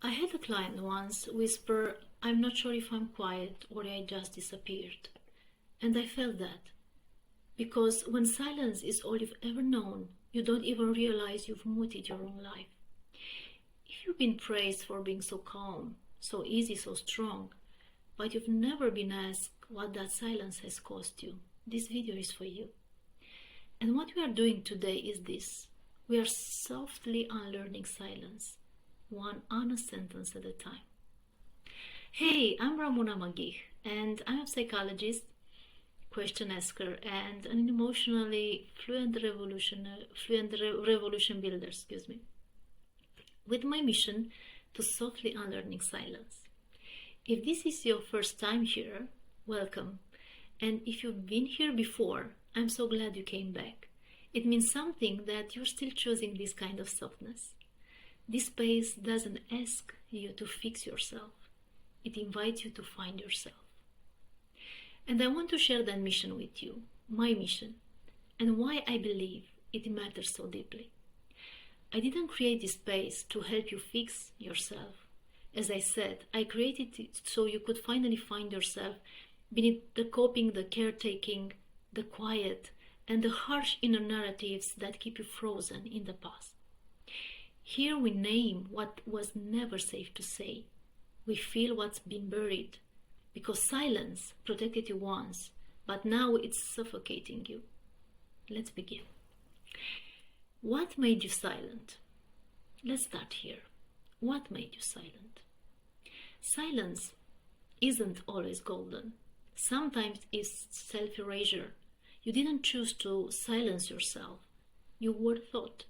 I had a client once whisper, "I'm not sure if I'm quiet or I just disappeared." And I felt that. Because when silence is all you've ever known, you don't even realize you've muted your own life. If you've been praised for being so calm, so easy, so strong, but you've never been asked what that silence has cost you, this video is for you. And what we are doing today is this. We are softly unlearning silence, one honest sentence at a time. Hey, I'm Ramona Magih, and I'm a psychologist, question asker, and an emotionally fluent revolution builder, with my mission to softly unlearning silence. If this is your first time here, welcome. And if you've been here before, I'm so glad you came back. It means something that you're still choosing this kind of softness. This space doesn't ask you to fix yourself. It invites you to find yourself. And I want to share that mission with you, my mission, and why I believe it matters so deeply. I didn't create this space to help you fix yourself. As I said, I created it so you could finally find yourself beneath the coping, the caretaking, the quiet, and the harsh inner narratives that keep you frozen in the past. Here we name what was never safe to say. We feel what's been buried, because silence protected you once, but now it's suffocating you. Let's begin. What made you silent? Let's start here. What made you silent? Silence isn't always golden. Sometimes it's self-erasure. You didn't choose to silence yourself. You were taught.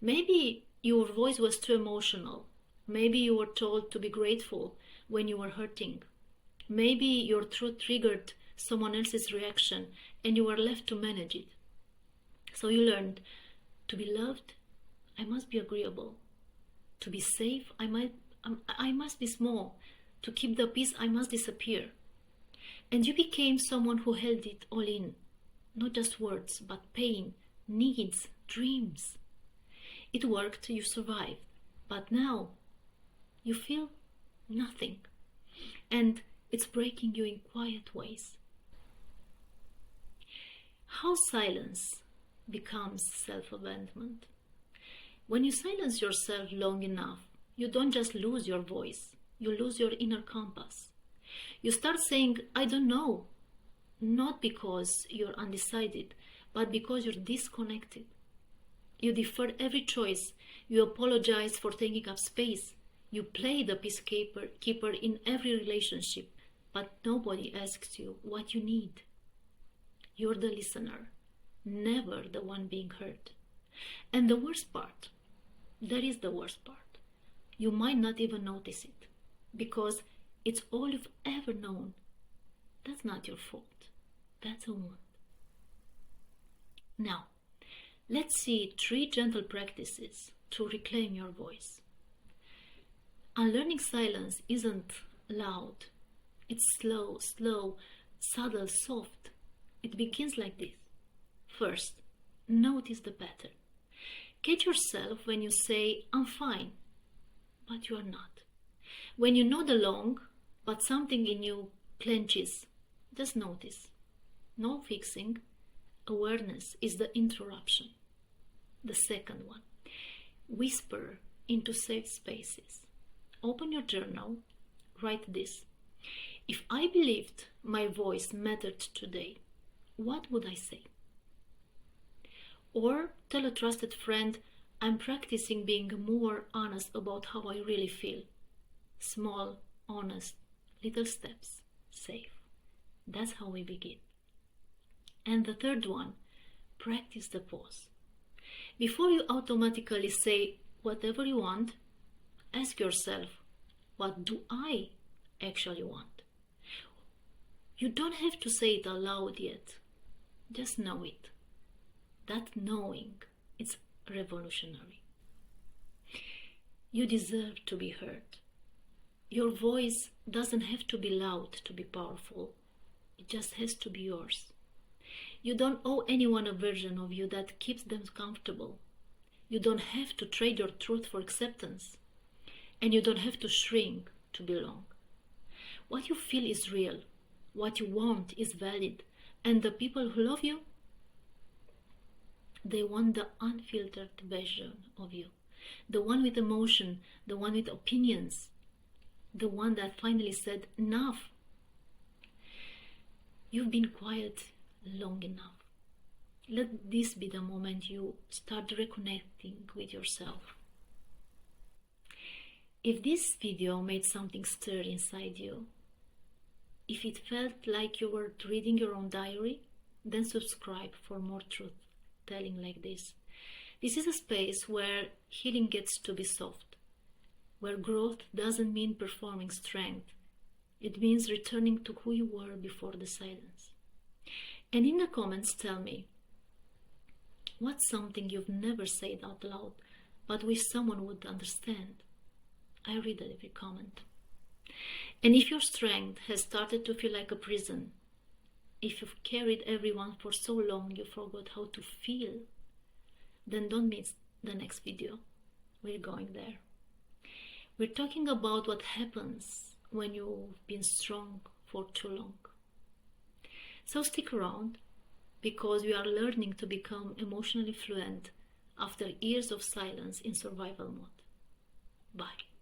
Maybe your voice was too emotional. Maybe you were told to be grateful when you were hurting. Maybe your truth triggered someone else's reaction and you were left to manage it. So you learned, to be loved, I must be agreeable. To be safe, I must be small. To keep the peace, I must disappear. And you became someone who held it all in. Not just words, but pain, needs, dreams. It worked, you survived. But now, you feel nothing. And it's breaking you in quiet ways. How silence becomes self-abandonment. When you silence yourself long enough, you don't just lose your voice, you lose your inner compass. You start saying, I don't know, not because you're undecided, but because you're disconnected. You defer every choice, you apologize for taking up space, you play the peacekeeper in every relationship, but nobody asks you what you need. You're the listener, never the one being heard. And the worst part, that is the worst part, you might not even notice it, because it's all you've ever known. That's not your fault. That's a wound. Now, let's see 3 gentle practices to reclaim your voice. Unlearning silence isn't loud. It's slow, subtle, soft. It begins like this. First, notice the pattern. Catch yourself when you say, I'm fine, but you are not. When you nod along, but something in you clenches, just notice. No fixing. Awareness is the interruption. The second one, whisper into safe spaces. Open your journal, write this. If I believed my voice mattered today, what would I say? Or tell a trusted friend, I'm practicing being more honest about how I really feel. Small, honest, little steps, safe. That's how we begin. And the third one, practice the pause. Before you automatically say whatever you want, ask yourself, what do I actually want? You don't have to say it aloud yet. Just know it. That knowing is revolutionary. You deserve to be heard. Your voice doesn't have to be loud to be powerful. It just has to be yours. You don't owe anyone a version of you that keeps them comfortable. You don't have to trade your truth for acceptance. and you don't have to shrink to belong. What you feel is real, what you want is valid, and the people who love you, they want the unfiltered version of you, the one with emotion, the one with opinions, the one that finally said enough. You've been quiet long enough. Let this be the moment you start reconnecting with yourself. If this video made something stir inside you, if it felt like you were reading your own diary, then subscribe for more truth telling like this. This is a space where healing gets to be soft, where growth doesn't mean performing strength. It means returning to who you were before the silence. And in the comments, tell me, what's something you've never said out loud, but wish someone would understand? I read every comment. And if your strength has started to feel like a prison, if you've carried everyone for so long you forgot how to feel, then don't miss the next video. We're going there. We're talking about what happens when you've been strong for too long. So stick around, because we are learning to become emotionally fluent after years of silence in survival mode. Bye.